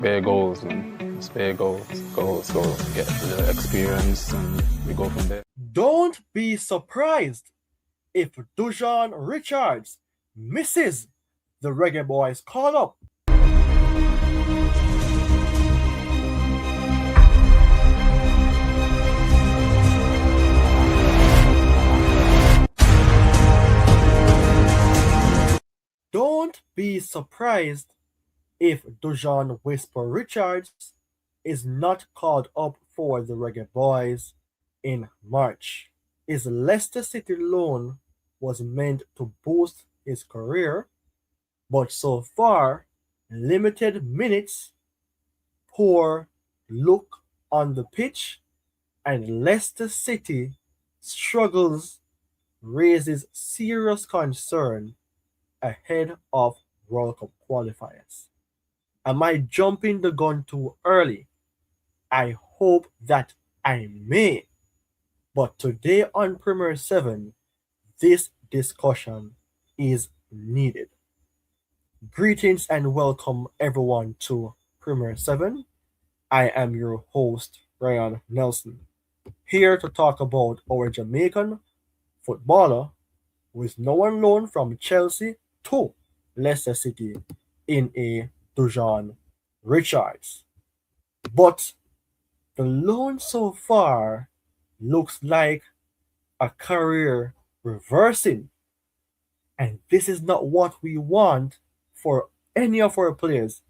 Spare goals, man. Spare goals, goals, goals. Get the experience, and we go from there. Don't be surprised if Dujuan Richards misses the Reggae Boyz call up. Don't be surprised if Dujuan Whisper Richards is not called up for the Reggae Boyz in March. His Leicester City loan was meant to boost his career, but so far, limited minutes, poor look on the pitch, and Leicester City struggles raises serious concern ahead of World Cup qualifiers. Am I jumping the gun too early? I hope that I may. But today on Premier 7, this discussion is needed. Greetings and welcome everyone to Premier 7. I am your host, Ryan Nelson, here to talk about our Jamaican footballer who is now on loan from Chelsea to Leicester City in a Dujuan Richards. But the loan so far looks like a career reversing, and this is not what we want for any of our players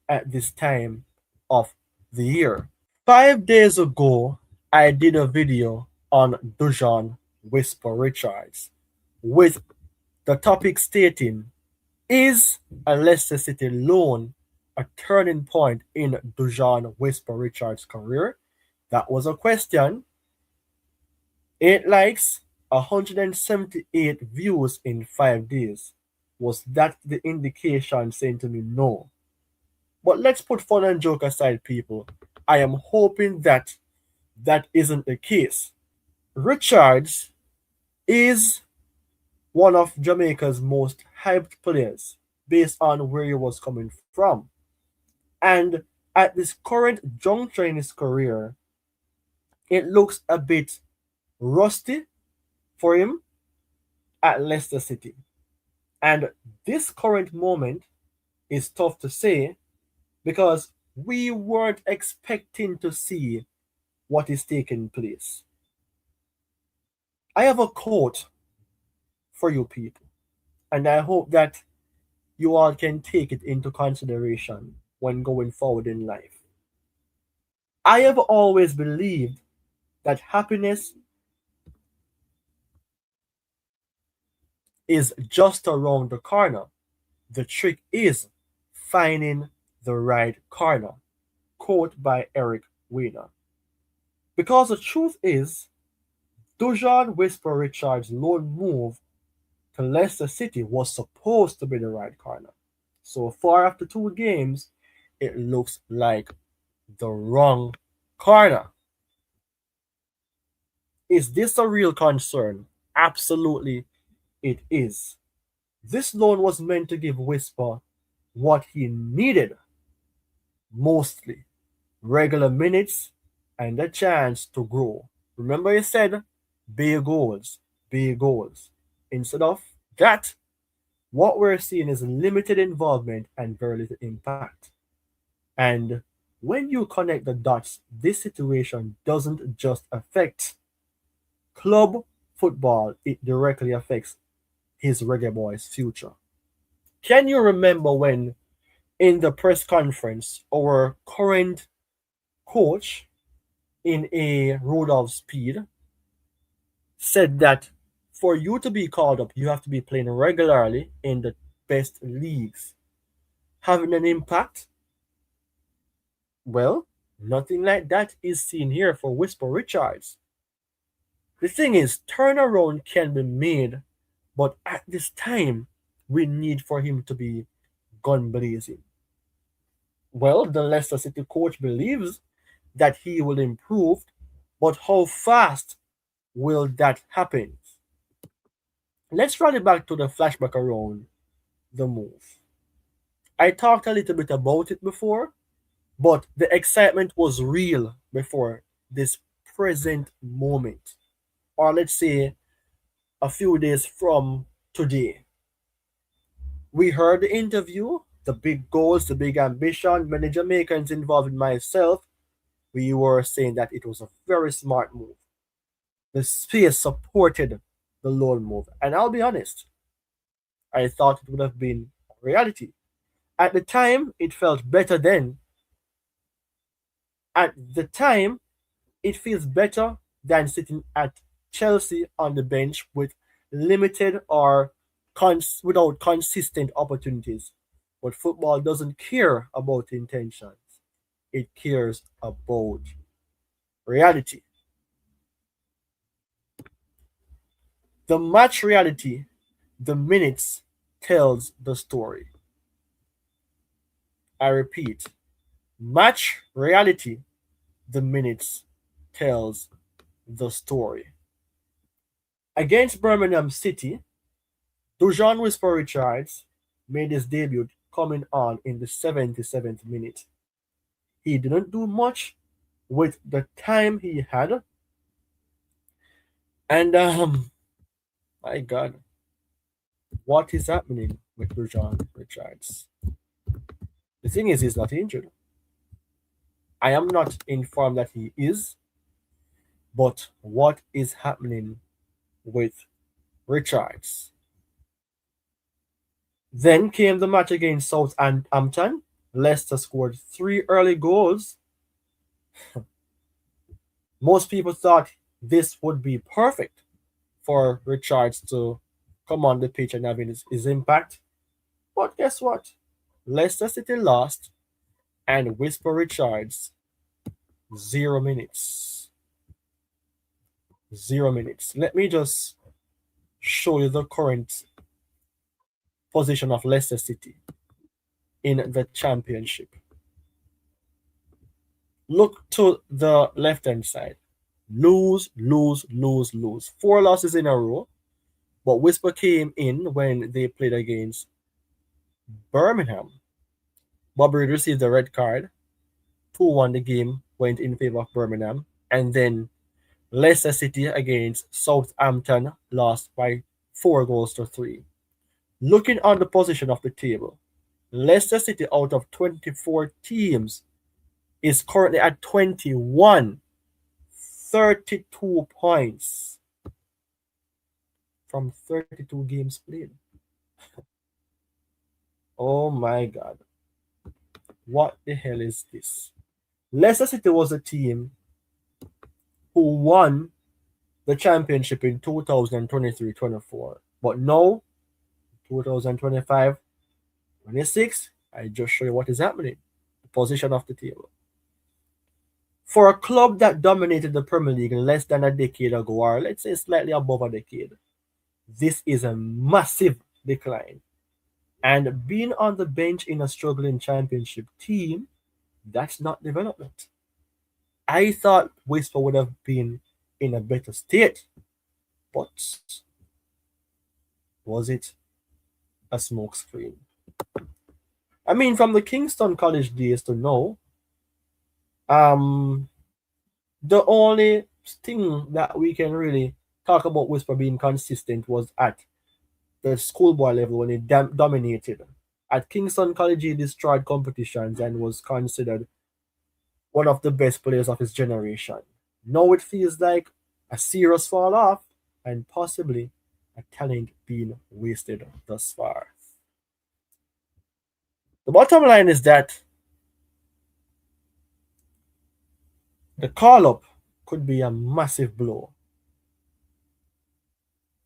at this time of the year. 5 days ago, I did a video on Dujuan Whisper Richards with the topic stating, is a Leicester City loan a turning point in Dujuan Whisper Richards' career? That was a question. 8 likes, 178 views in 5 days. Was that the indication saying to me no? But let's put fun and joke aside, people. I am hoping that that isn't the case. Richards is one of Jamaica's most hyped players based on where he was coming from. And at this current juncture in his career, it looks a bit rusty for him at Leicester City. And this current moment is tough to say because we weren't expecting to see what is taking place. I have a quote for you people, and I hope that you all can take it into consideration when going forward in life. I have always believed that happiness is just around the corner. The trick is finding the right corner. Quote by Eric Weiner. Because the truth is, Dujan Whisper Richards' loan move to Leicester City was supposed to be the right corner. So far after 2 games, it looks like the wrong corner. Is this a real concern? Absolutely, it is. This loan was meant to give Whisper what he needed, mostly regular minutes and a chance to grow. Remember, he said, big goals, big goals. Instead of that, what we're seeing is limited involvement and very little impact. And when you connect the dots, this situation doesn't just affect club football, it directly affects his Reggae Boy's future. Can you remember when, in the press conference, our current coach in a road of speed said that for you to be called up, you have to be playing regularly in the best leagues. Having an impact? Well, nothing like that is seen here for Whisper Richards. The thing is, turnaround can be made, but at this time, we need for him to be gun blazing. Well, the Leicester City coach believes that he will improve, but how fast will that happen? Let's run it back to the flashback around the move. I talked a little bit about it before, But the excitement was real before this present moment, or let's say a few days from today. We heard the interview, the big goals, the big ambition. Many Jamaicans involved in myself, we were saying that it was a very smart move. The space supported the lone move. And I'll be honest, I thought it would have been reality. At the time, it felt better then. At the time, it feels better than sitting at Chelsea on the bench with limited or without consistent opportunities. But football doesn't care about intentions, it cares about reality. The match reality, the minutes tells the story. I repeat, match reality, the minutes tells the story. Against Birmingham City, Dujuan Whisper Richards made his debut coming on in the 77th minute. He didn't do much with the time he had, and my God, what is happening with Dujuan Richards? The thing is, he's not injured. I am not informed that he is, but what is happening with Richards? Then came the match against Southampton. Leicester scored three early goals. Most people thought this would be perfect for Richards to come on the pitch and having his impact. But guess what? Leicester City lost and Whisper Richards 0 minutes. 0 minutes. Let me just show you the current position of Leicester City in the championship. Look to the left hand side. Lose, lose, lose, lose. 4 losses in a row. But Whisper came in when they played against Birmingham. Bobby Reed received a red card. 2-1 the game went in favor of Birmingham. And then Leicester City against Southampton lost by 4 goals to 3. Looking on the position of the table, Leicester City out of 24 teams is currently at 21, 32 points from 32 games played. Oh my God. What the hell is this? Leicester City was a team who won the championship in 2023-24. But now, 2025-26, I just show you what is happening. The position of the table. For a club that dominated the Premier League less than a decade ago, or let's say slightly above a decade, this is a massive decline. And being on the bench in a struggling championship team, that's not development. I thought Whisper would have been in a better state, but was it a smokescreen? I mean, from the Kingston College days to now, the only thing that we can really talk about Whisper being consistent was at the schoolboy level when he dominated. At Kingston College, he destroyed competitions and was considered one of the best players of his generation. Now it feels like a serious fall off and possibly a talent being wasted thus far. The bottom line is that the call up could be a massive blow.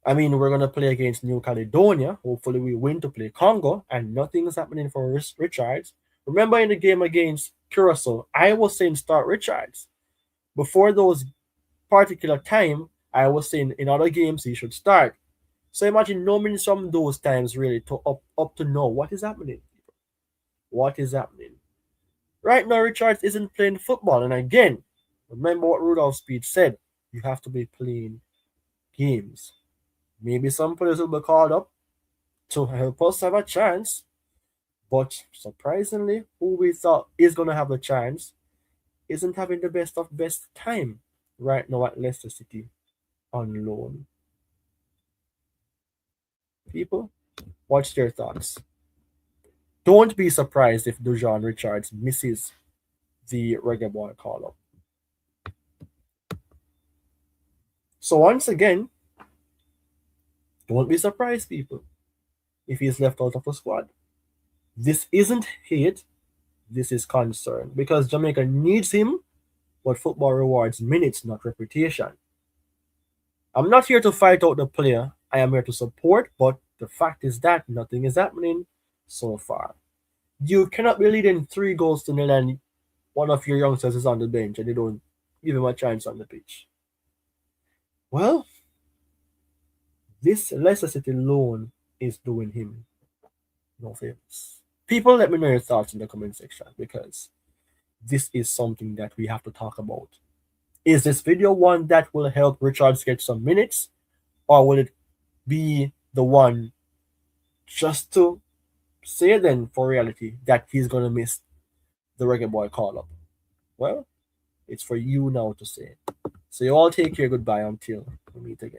I mean, we're going to play against New Caledonia. Hopefully, we win to play Congo, and nothing is happening for Richards. Remember in the game against Curacao, I was saying start Richards. Before those particular time, I was saying in other games he should start. So imagine no minutes from those times really to up to know what is happening. What is happening? Right now, Richards isn't playing football. And again, remember what Rudolph Speed said. You have to be playing games. Maybe some players will be called up to help us have a chance. But surprisingly, who we thought is going to have a chance isn't having the best of best time right now at Leicester City on loan. People, what's their thoughts? Don't be surprised if Dujuan Richards misses the Reggae Boy call up. So once again, don't be surprised, people, if he's left out of the squad. This isn't hate, this is concern because Jamaica needs him, but football rewards minutes, not reputation. I'm not here to fight out the player, I am here to support, but the fact is that nothing is happening so far. You cannot be leading 3 goals to nil and one of your youngsters is on the bench and you don't give him a chance on the pitch. Well, this Leicester City loan is doing him no favors. People, let me know your thoughts in the comment section because this is something that we have to talk about. Is this video one that will help Richards get some minutes, or will it be the one just to say then for reality that he's gonna miss the Reggae Boy call up? Well, it's for you now to say. So you all take care. Goodbye until we meet again.